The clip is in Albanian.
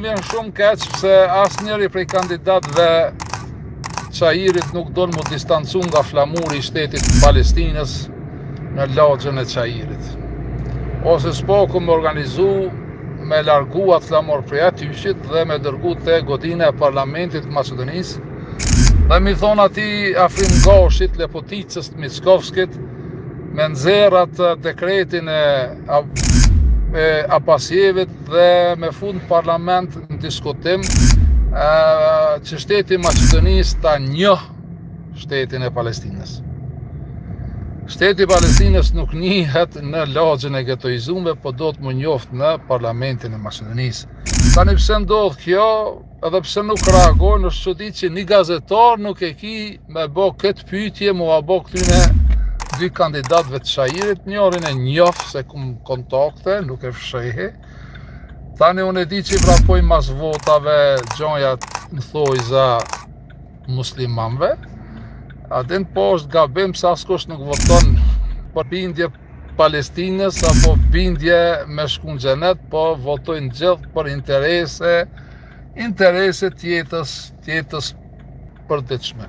vjen shumë keq pse asnjëri prej kandidatëve Çajirit nuk don mu distancu nga flamuri i shtetit Palestinës në lagjën e Çajirit. Ose s'po ku më organizu me largu atë flamur prej atyshit dhe me dërgu te godina e parlamentit Maqedonisë dhe mi thonë ati Afrim Gashit, Lepoticës, Mickovskit, me nxerr atë dekretin e Apasjevit dhe me fund parlament në diskutim që shteti Maqedonisë ta njoh shtetin e Palestinës. Shteti i Palestinës nuk njihet në lagjën e getoizuar, po do të më njoft në parlamentin e Maqedonisë. Tani pse ndodh kjo, edhe pse nuk reagojnë, është çudi që një gazetar nuk e ki me bë këtë pyetje, mu a bë këtyne dy kandidatëve të Çajirit, njërin e njoh se kum kontakte, nuk e fshehi. Tani unë e di që i vrapoj mas votave gjonja në thojza muslimanve. Atin po është gabim se askush nuk voton për bindje Palestinës apo bindje me shku në xhenet, po votojnë gjithë për interese të jetës përditshme.